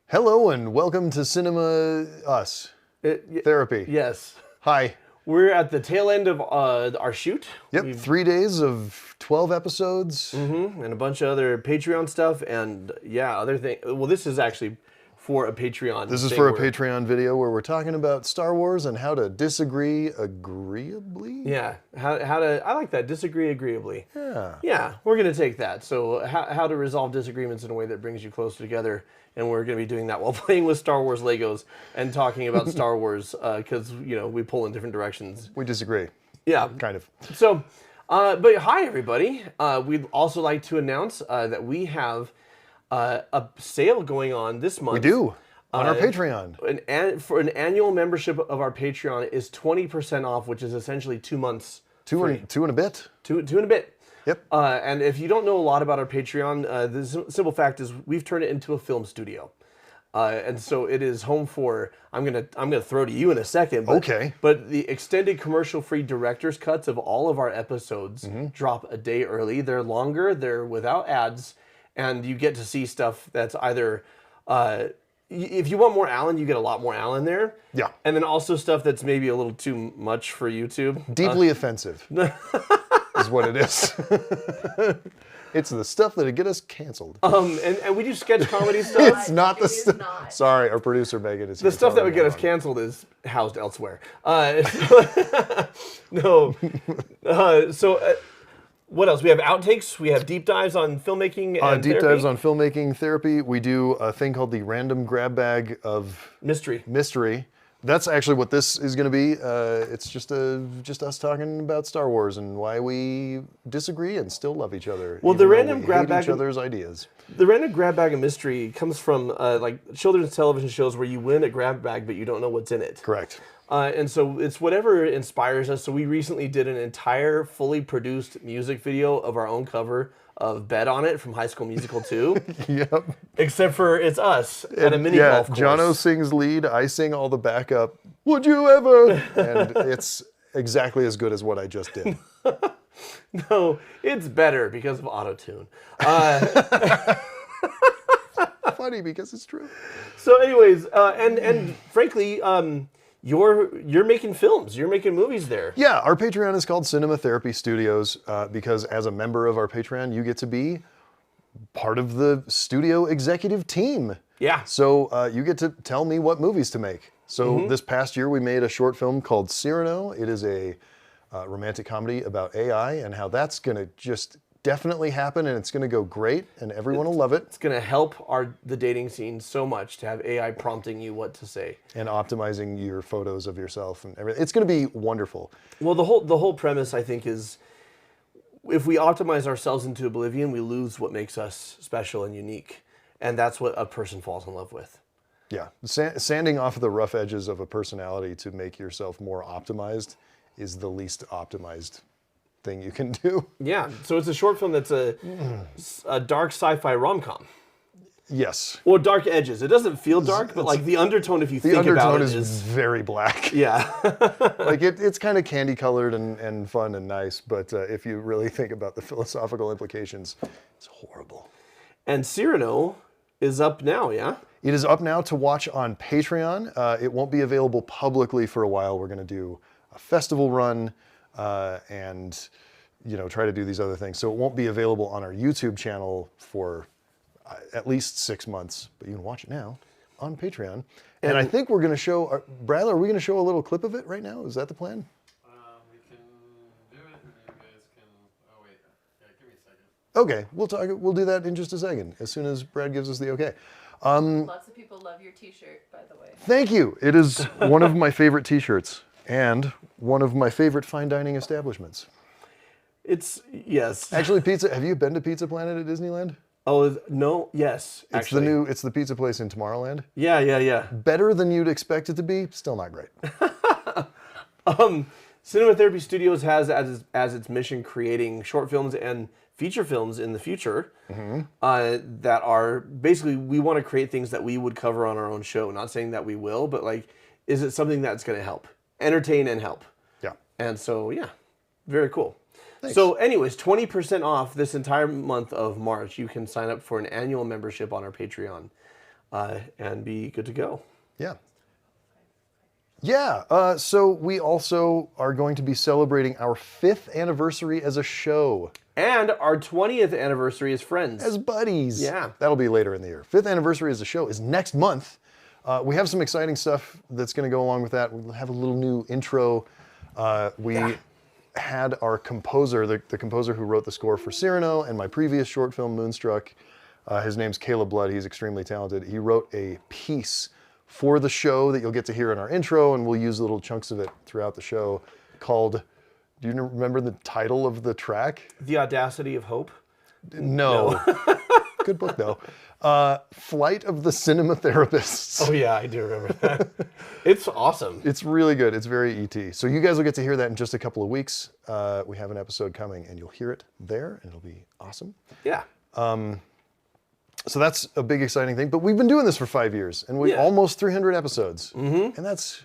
Hello and welcome to Cinema Us Therapy. Yes. Hi. We're at the tail end of our shoot. Yep, 3 days of 12 episodes. And a bunch of other Patreon stuff and other things. Well, this is actually for a Patreon. This is for a Patreon video where we're talking about Star Wars and how to disagree agreeably. Yeah, how to, I like that, disagree agreeably. Yeah. Yeah, we're going to take that. So how to resolve disagreements in a way that brings you closer together. And we're going to be doing that while playing with Star Wars Legos and talking about Star Wars because, we pull in different directions. We disagree. Yeah. Kind of. So, but hi, everybody. We'd also like to announce that we have a sale going on this month. We do. On our Patreon. For an annual membership of our Patreon is 20% off, which is essentially 2 months. Two and a bit. Two and a bit. Yep. And if you don't know a lot about our Patreon, the simple fact is we've turned it into a film studio. And so it is home for, I'm gonna throw to you in a second. But, Okay. But the extended commercial-free director's cuts of all of our episodes drop a day early. They're longer, they're without ads, and you get to see stuff that's either, if you want more Alan, you get a lot more Alan there. Yeah. And then also stuff that's maybe a little too much for YouTube. Deeply offensive is what it is. It's the stuff that'll get us canceled. And we do sketch comedy stuff. It's not the stuff. Sorry, our producer Megan is here. The stuff that would get us canceled is housed elsewhere. No. What else? We have outtakes. We have deep dives on filmmaking and deep therapy. dives on filmmaking therapy. We do a thing called the random grab bag of mystery. That's actually what this is going to be. It's just us talking about Star Wars and why we disagree and still love each other. Well, the random grab bag each other's ideas. The random grab bag of mystery comes from like children's television shows where you win a grab bag but you don't know what's in it. Correct. And so it's whatever inspires us. So we recently did an entire fully produced music video of our own cover of Bet on It from High School Musical 2. Yep. Except for it's us at a mini golf course. Jono sings lead, I sing all the backup. Would you ever? And it's exactly as good as what I just did. No, it's better because of auto-tune. Funny because it's true. So anyways, and frankly, you're making films. You're making movies there. Yeah, our Patreon is called Cinema Therapy Studios because as a member of our Patreon, you get to be part of the studio executive team. Yeah. So you get to tell me what movies to make. So this past year, we made a short film called Cyrano. It is a romantic comedy about AI and how that's going to just definitely happen and it's going to go great and everyone will love it. It's going to help the dating scene so much to have AI prompting you what to say. And optimizing your photos of yourself and everything. It's going to be wonderful. Well, the whole premise, I think, is if we optimize ourselves into oblivion, we lose what makes us special and unique. And that's what a person falls in love with. Yeah. Sanding off the rough edges of a personality to make yourself more optimized is the least optimized thing you can do. Yeah, so it's a short film that's a dark sci-fi rom-com. Yes. Or dark edges. It doesn't feel dark, but like the undertone, if you think about it, the undertone is very black. Yeah. Like it's kind of candy colored and fun and nice, but if you really think about the philosophical implications, it's horrible. And Cyrano is up now, yeah? It is up now to watch on Patreon. It won't be available publicly for a while. We're going to do a festival run and try to do these other things. So it won't be available on our YouTube channel for at least 6 months, but you can watch it now on Patreon. And I think we're going to show, Bradley, are we going to show a little clip of it right now? Is that the plan? We can do it and you guys can, oh wait, yeah, give me a second. Okay, we'll do that in just a second, as soon as Brad gives us the okay. Lots of people love your t-shirt, by the way. Thank you. It is one of my favorite t-shirts and one of my favorite fine dining establishments. Yes. Actually, have you been to Pizza Planet at Disneyland? Oh, no, yes, actually. It's the pizza place in Tomorrowland. Yeah. Better than you'd expect it to be, still not great. Cinema Therapy Studios has as its mission creating short films and feature films in the future that are basically, we want to create things that we would cover on our own show. Not saying that we will, but like, is it something that's going to help? Entertain and help. Yeah. And so, yeah, very cool. Thanks. So anyways, 20% off this entire month of March. You can sign up for an annual membership on our Patreon. and be good to go. Yeah. Yeah. So we also are going to be celebrating our 5th anniversary as a show. And our 20th anniversary as friends. As buddies. Yeah. That'll be later in the year. 5th anniversary as a show is next month. We have some exciting stuff that's going to go along with that. We'll have a little new intro. We had our composer, the composer who wrote the score for Cyrano and my previous short film, Moonstruck. His name's Caleb Blood. He's extremely talented. He wrote a piece for the show that you'll get to hear in our intro, and we'll use little chunks of it throughout the show called, do you remember the title of the track? The Audacity of Hope. No. Good book, though. Flight of the Cinema Therapists. Oh, yeah, I do remember that. It's awesome. It's really good. It's very E.T. So you guys will get to hear that in just a couple of weeks. We have an episode coming, and you'll hear it there, and it'll be awesome. Yeah. So that's a big, exciting thing. But we've been doing this for 5 years, and we're almost 300 episodes. And that's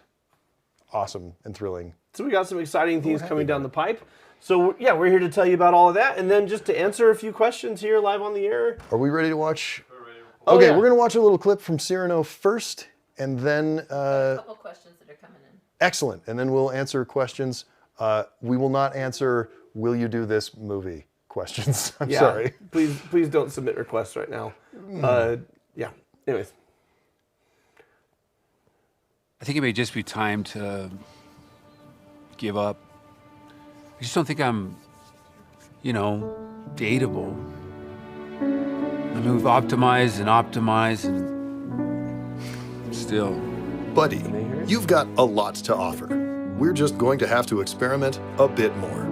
awesome and thrilling. So we got some exciting things coming down the pipe. So, yeah, we're here to tell you about all of that. And then just to answer a few questions here live on the air. Are we ready to watch? Oh, Okay, yeah. we're going to watch a little clip from Cyrano first, and then... A couple questions that are coming in. Excellent. And then we'll answer questions. We will not answer, will you do this movie questions. I'm Yeah, sorry. Please don't submit requests right now. Yeah. Anyways. I think it may just be time to give up. I just don't think I'm, dateable. I mean, we've optimized and still. Buddy, you've got a lot to offer. We're just going to have to experiment a bit more.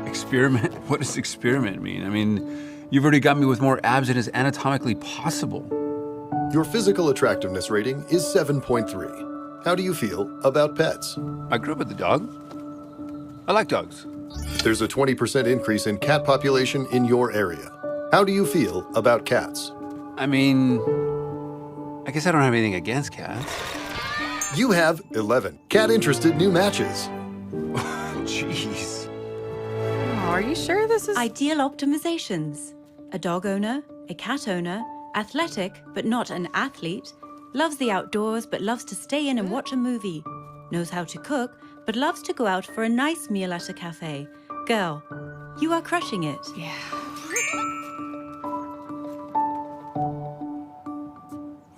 Experiment? What does experiment mean? I mean, you've already got me with more abs than is anatomically possible. Your physical attractiveness rating is 7.3. How do you feel about pets? I grew up with a dog. I like dogs. There's a 20% increase in cat population in your area. How do you feel about cats? I mean, I guess I don't have anything against cats. You have 11 cat-interested new matches. Jeez. Are you sure this is... Ideal optimizations. A dog owner, a cat owner, athletic but not an athlete, loves the outdoors but loves to stay in and watch a movie, knows how to cook but loves to go out for a nice meal at a cafe. Girl, you are crushing it. Yeah.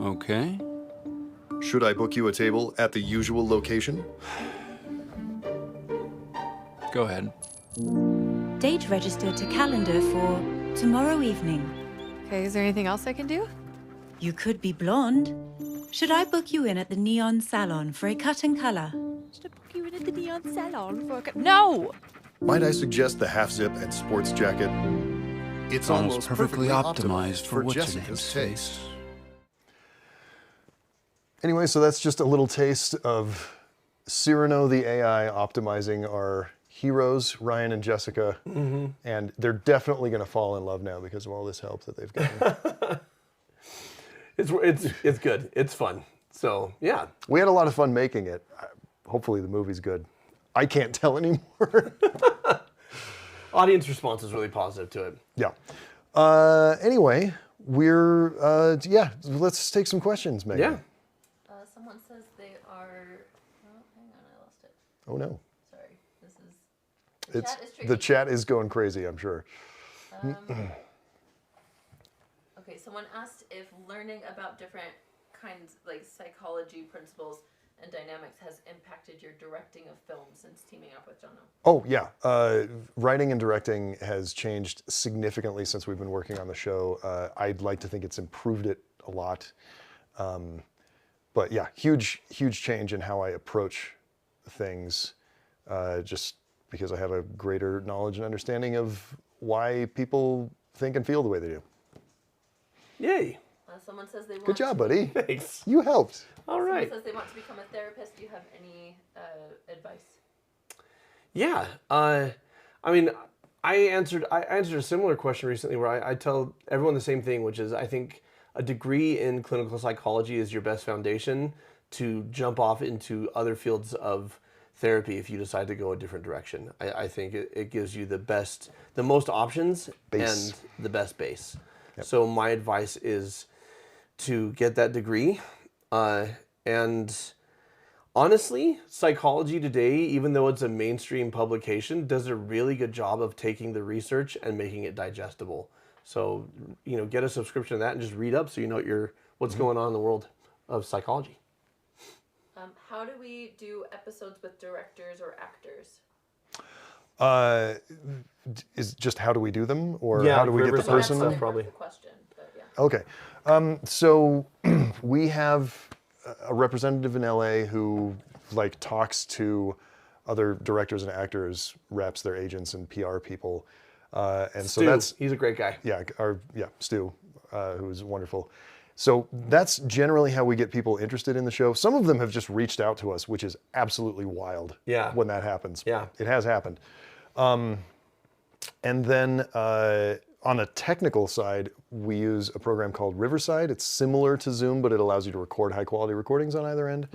Okay. Should I book you a table at the usual location? Go ahead. Date registered to calendar for tomorrow evening. Okay, is there anything else I can do? You could be blonde. Should I book you in at the Neon Salon for a cut and color? Should I book you in at the Neon Salon for a... No! Might I suggest the half-zip and sports jacket? It's Almost perfectly optimized for Jessica's what's-her-name's taste. face. Anyway, so that's just a little taste of Cyrano the AI optimizing our heroes, Ryan and Jessica. And they're definitely going to fall in love now because of all this help that they've gotten. It's good. It's fun. So, yeah. We had a lot of fun making it. Hopefully the movie's good. I can't tell anymore. Audience response is really positive to it. Yeah. Anyway, we're, let's take some questions, Megan. Yeah. Someone says they are. Oh, hang on, I lost it. Oh, no. Sorry, this is. It's, Chat is tricky. the chat is going crazy, I'm sure. Okay, someone asked if learning about different kinds, like psychology principles and dynamics, has impacted your directing of films since teaming up with Jono. Oh, yeah. Writing and directing has changed significantly since we've been working on the show. I'd like to think it's improved it a lot. But yeah, huge change in how I approach things, just because I have a greater knowledge and understanding of why people think and feel the way they do. Yay. Someone says they want. Good job, buddy. Thanks. You helped. All Someone right. says they want to become a therapist. Do you have any advice? Yeah. I mean, I answered a similar question recently where I tell everyone the same thing, which is I think a degree in clinical psychology is your best foundation to jump off into other fields of therapy if you decide to go a different direction. I think it gives you the most options Base. and the best base. So my advice is to get that degree. And honestly, Psychology Today, even though it's a mainstream publication, does a really good job of taking the research and making it digestible. So, get a subscription to that and just read up so you know what's going on in the world of psychology. How do we do episodes with directors or actors? Is just how do we do them, or Yeah, how do we get the Riverside person? stuff, probably. The question, but yeah. Okay. So we have a representative in LA who talks to other directors and actors, reps, their agents and PR people. And Stu, so he's a great guy. Stu, who's wonderful. So that's generally how we get people interested in the show. Some of them have just reached out to us, which is absolutely wild. Yeah. When that happens. Yeah. It has happened. And then on a technical side, we use a program called Riverside. It's similar to Zoom, but it allows you to record high quality recordings on either end.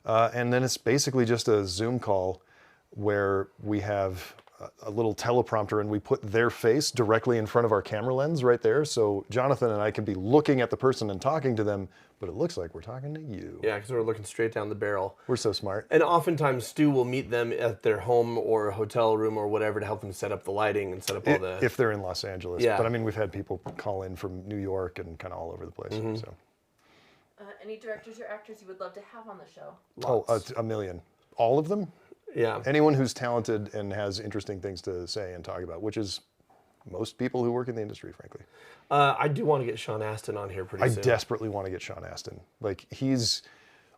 And then it's basically just a Zoom call where we have a little teleprompter and we put their face directly in front of our camera lens right there. So Jonathan and I can be looking at the person and talking to them, but it looks like we're talking to you. Yeah, because we're looking straight down the barrel. We're so smart. And oftentimes Stu will meet them at their home or hotel room or whatever to help them set up the lighting and set up all the... If they're in Los Angeles. Yeah. But I mean, we've had people call in from New York and kind of all over the place. So. Any directors or actors you would love to have on the show? Lots. A million. All of them? Yeah. Anyone who's talented and has interesting things to say and talk about, which is most people who work in the industry, frankly. I do want to get Sean Astin on here pretty soon. I desperately want to get Sean Astin.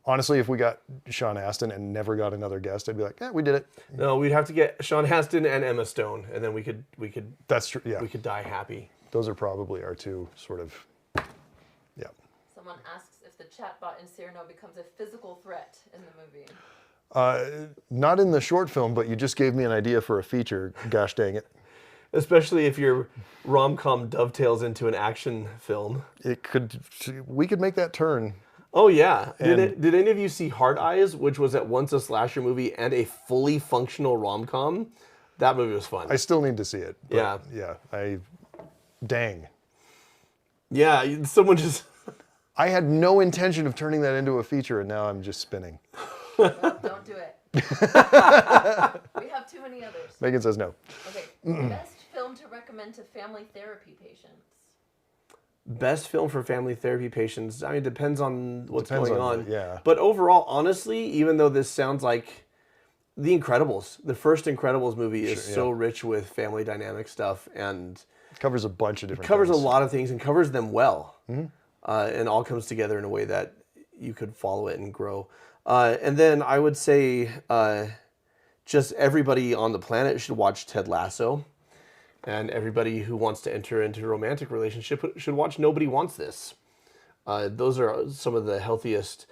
Honestly, if we got Sean Astin and never got another guest, I'd be like, we did it. No, we'd have to get Sean Astin and Emma Stone, and then we could That's true, yeah. we could die happy. Those are probably our two sort of, yeah. Someone asks if the chatbot in Cyrano becomes a physical threat in the movie. Not in the short film, but you just gave me an idea for a feature. Gosh dang it. Especially if your rom-com dovetails into an action film. We could make that turn. Oh yeah. And- Did any of you see Hard Eyes, which was at once a slasher movie and a fully functional rom-com? That movie was fun. I still need to see it. But Yeah. Dang. Yeah, someone just... I had no intention of turning that into a feature, and now I'm just spinning. Well, don't do it. We have too many others. Megan says no. Okay, best film to recommend to family therapy patients. Best film for family therapy patients. I mean, it depends on what's Depends going on on. yeah. But overall, honestly, even though this sounds like The Incredibles, the first Incredibles movie is so rich with family dynamic stuff and Covers a bunch of different covers a things. lot of things and covers them well. And all comes together in a way that you could follow it and grow. And then I would say just everybody on the planet should watch Ted Lasso. And everybody who wants to enter into a romantic relationship should watch Nobody Wants This. Those are some of the healthiest,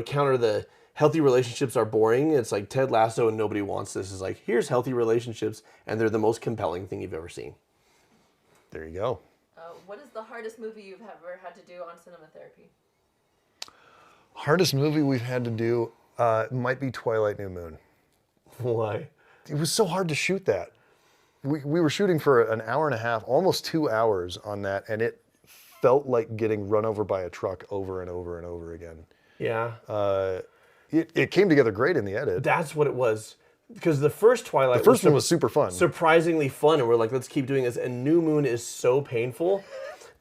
counter the healthy relationships are boring. It's like Ted Lasso and Nobody Wants This is like, here's healthy relationships, and they're the most compelling thing you've ever seen. There you go. What is the hardest movie you've ever had to do on cinema therapy? Hardest movie we've had to do might be Twilight New Moon. Why? It was so hard to shoot that. We were shooting for an hour and a half, almost 2 hours on that, and it felt like getting run over by a truck over and over and over again. Yeah. It came together great in the edit. That's what it was. Because the first Twilight The first one was super fun. surprisingly fun, and we're like, let's keep doing this. And New Moon is so painful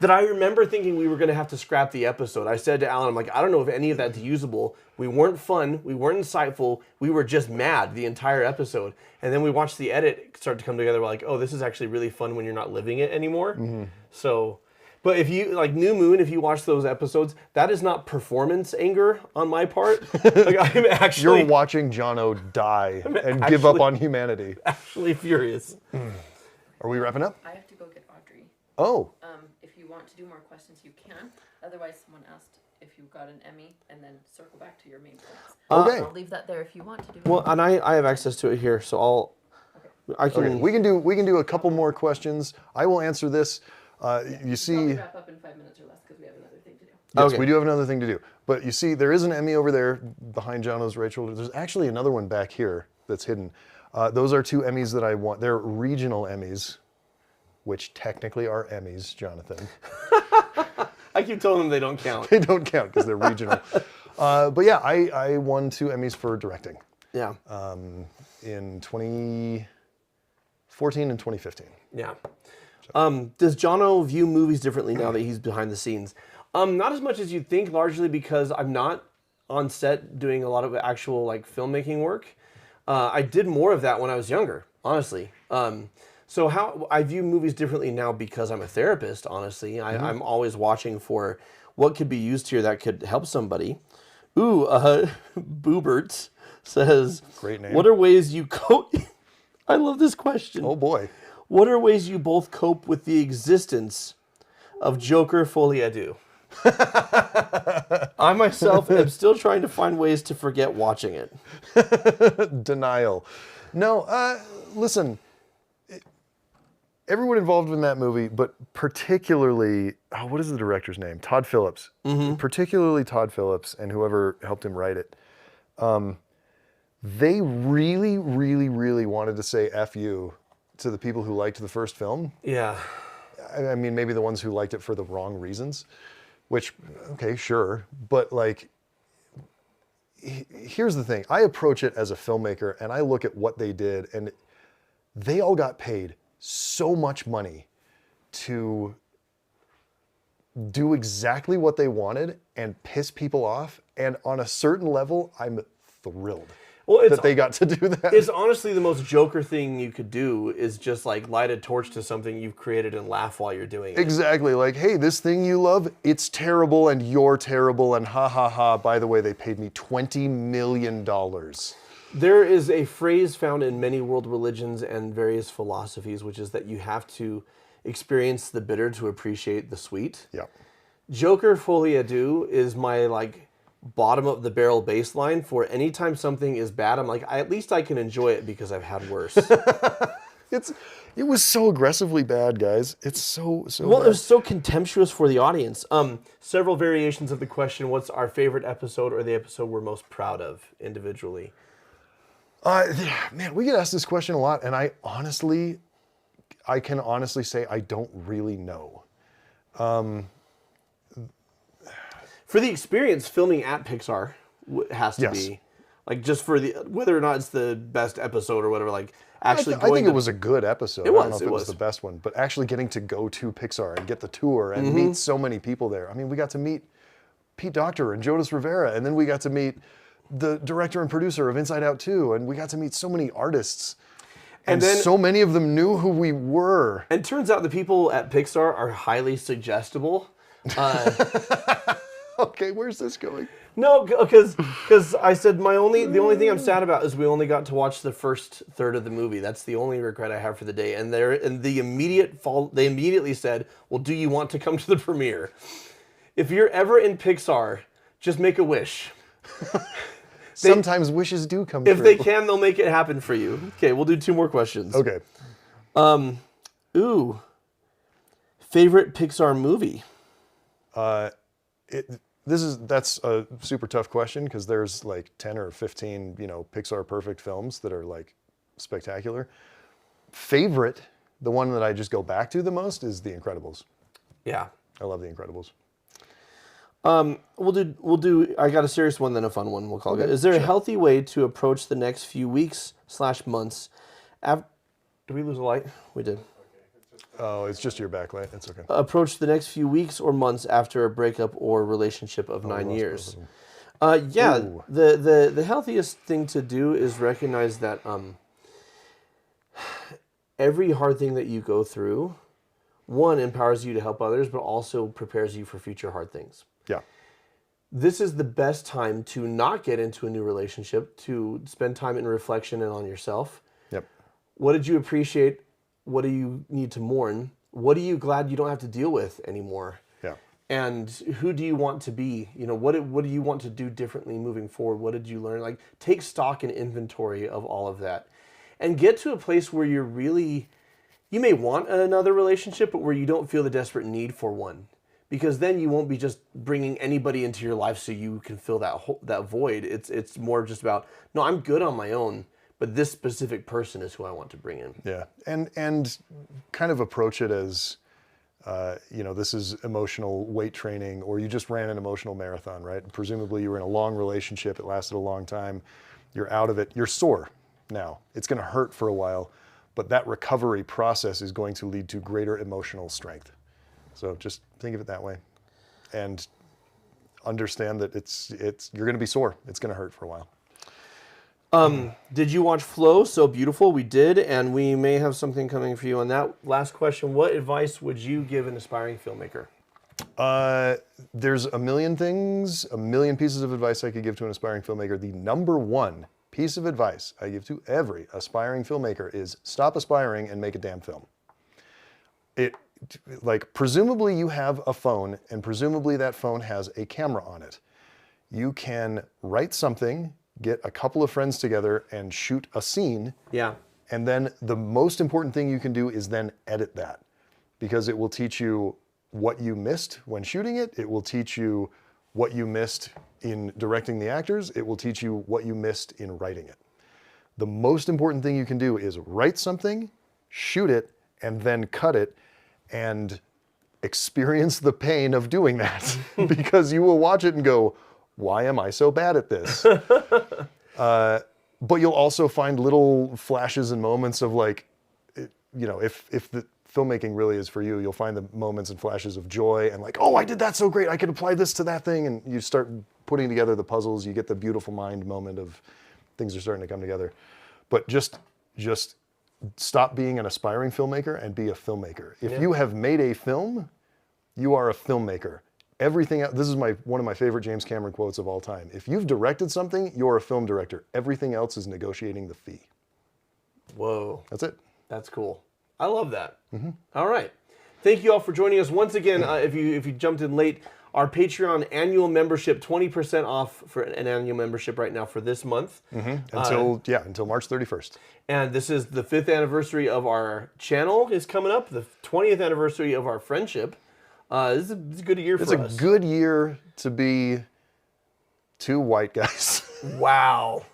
that I remember thinking we were going to have to scrap the episode. I said to Alan, I'm like, I don't know if any of that's usable. We weren't fun. We weren't insightful. We were just mad the entire episode. And then we watched the edit start to come together. We're like, oh, this is actually really fun when you're not living it anymore. So, but if you, like New Moon, if you watch those episodes, that is not performance anger on my part. Like, I'm actually... You're watching Jono die and give up on humanity. actually furious. Are we wrapping up? I have to go get Audrey. Oh, If you want to do more questions, you can. Otherwise, someone asked if you got an Emmy, and then circle back to your main points. okay. I'll leave that there if you want to do. Well, and I have access to it here, so I can... Okay, we can do a couple more questions. I will answer this. You see, Probably wrap up in 5 minutes or less because we have another thing to do. yes, Okay. we do have another thing to do. But you see, there is an Emmy over there behind Jono's right shoulder. There's actually another one back here that's hidden. Those are 2 Emmys that I want. They're regional Emmys, which technically are Emmys, Jonathan. I keep telling them they don't count. They don't count because they're regional. But yeah, I won 2 Emmys for directing Yeah. in 2014 and 2015. Yeah. Does Jono view movies differently now that he's behind the scenes? Not as much as you'd think, largely because I'm not on set doing a lot of actual like filmmaking work. I did more of that when I was younger, honestly. So how I view movies differently now because I'm a therapist, honestly. I'm always watching for what could be used here that could help somebody. Ooh, Boobert says, Great name. what are ways you cope? I love this question. Oh boy. What are ways you both cope with the existence of Joker Folie à Deux? I myself am still trying to find ways to forget watching it. Denial. No, listen, everyone involved in that movie, but particularly, what is the director's name? Todd Phillips. Particularly Todd Phillips and whoever helped him write it. They really, really, really wanted to say F you to the people who liked the first film. Yeah. I mean, maybe the ones who liked it for the wrong reasons, which, okay, sure. But like, here's the thing. I approach it as a filmmaker and I look at what they did, and they all got paid so much money to do exactly what they wanted and piss people off. And on a certain level, I'm thrilled that they got to do that. It's honestly the most Joker thing you could do is just like light a torch to something you've created and laugh while you're doing it. Exactly. Like, hey, this thing you love, it's terrible and you're terrible and ha ha ha. By the way, they paid me $20 million. There is a phrase found in many world religions and various philosophies, which is that you have to experience the bitter to appreciate the sweet. Yeah. Joker Folie à Deux is my like bottom of the barrel baseline for anytime something is bad. I'm like, at least I can enjoy it because I've had worse. It was so aggressively bad, guys. It's so Well, bad. it was so contemptuous for the audience. Several variations of the question, what's our favorite episode or the episode we're most proud of individually? Man, we get asked this question a lot, and I can honestly say I don't really know. For the experience, filming at Pixar has to Yes. be like just for the whether or not it's the best episode or whatever. Like actually, I think it was a good episode. It I don't know was, if it it was was. the best one, but actually getting to go to Pixar and get the tour and meet so many people there. I mean, we got to meet Pete Docter and Jonas Rivera, and then we got to meet the director and producer of Inside Out 2, and we got to meet so many artists. And then- so many of them knew who we were. And turns out the people at Pixar are highly suggestible. Okay, where's this going? No, because I said the only thing I'm sad about is we only got to watch the first third of the movie. That's the only regret I have for the day. And they immediately said, "Well, do you want to come to the premiere? If you're ever in Pixar, just make a wish. Sometimes wishes do come If true. they can, they'll make it happen for you." Okay, we'll do 2 more questions. Okay. Ooh, favorite Pixar movie? That's a super tough question because there's like 10 or 15, Pixar perfect films that are like spectacular. Favorite, the one that I just go back to the most is The Incredibles. Yeah. I love The Incredibles. We'll do. I got a serious one, then a fun one. We'll call it. Is there a healthy way to approach the next few weeks/months? Did we lose a light? We did. Oh, it's just your backlight. That's okay. Approach the next few weeks or months after a breakup or relationship of 9 years. Yeah, Ooh. the healthiest thing to do is recognize that every hard thing that you go through, one, empowers you to help others, but also prepares you for future hard things. Yeah. This is the best time to not get into a new relationship, to spend time in reflection and on yourself. Yep. What did you appreciate? What do you need to mourn? What are you glad you don't have to deal with anymore? Yeah. And who do you want to be? What do you want to do differently moving forward? What did you learn? Like, take stock and inventory of all of that. And get to a place where you may want another relationship, but where you don't feel the desperate need for one. Because then you won't be just bringing anybody into your life so you can fill that void. It's more just about, no, I'm good on my own, but this specific person is who I want to bring in. Yeah. And kind of approach it as This is emotional weight training, or you just ran an emotional marathon, right? Presumably you were in a long relationship, it lasted a long time, you're out of it, you're sore now. It's gonna hurt for a while, but that recovery process is going to lead to greater emotional strength. So just think of it that way. And understand that you're gonna be sore, it's gonna hurt for a while. Did you watch Flow? So beautiful. We did, and we may have something coming for you on that. Last question: what advice would you give an aspiring filmmaker? There's a million things, a million pieces of advice I could give to an aspiring filmmaker. The number one piece of advice I give to every aspiring filmmaker is stop aspiring and make a damn film. Presumably you have a phone, and presumably that phone has a camera on it. You can write something, get a couple of friends together and shoot a scene. Yeah. And then the most important thing you can do is then edit that, because it will teach you what you missed when shooting it. It will teach you what you missed in directing the actors. It will teach you what you missed in writing it. The most important thing you can do is write something, shoot it, and then cut it, and experience the pain of doing that because you will watch it and go, why am I so bad at this? But you'll also find little flashes and moments of if the filmmaking really is for you, you'll find the moments and flashes of joy and oh, I did that so great, I could apply this to that thing, and you start putting together the puzzles, you get the beautiful mind moment of things are starting to come together. But just stop being an aspiring filmmaker and be a filmmaker. If you have made a film, you are a filmmaker. Everything else, this is one of my favorite James Cameron quotes of all time. If you've directed something, you're a film director. Everything else is negotiating the fee. Whoa. That's it. That's cool. I love that. All right. Thank you all for joining us. Once again, if you jumped in late, our Patreon annual membership, 20% off for an annual membership right now for this month. Until March 31st. And this is the 5th anniversary of our channel is coming up, the 20th anniversary of our friendship. This is a good year for us. It's a good year to be two white guys. Wow.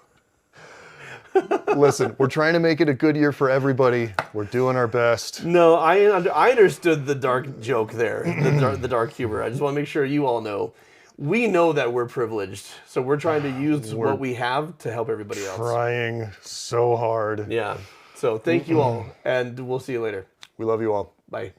Listen, we're trying to make it a good year for everybody. We're doing our best. No, I understood the dark joke there, the dark humor. I just want to make sure you all know. We know that we're privileged, so we're trying to use what we have to help everybody else. Trying so hard. Yeah. So thank you all, and we'll see you later. We love you all. Bye.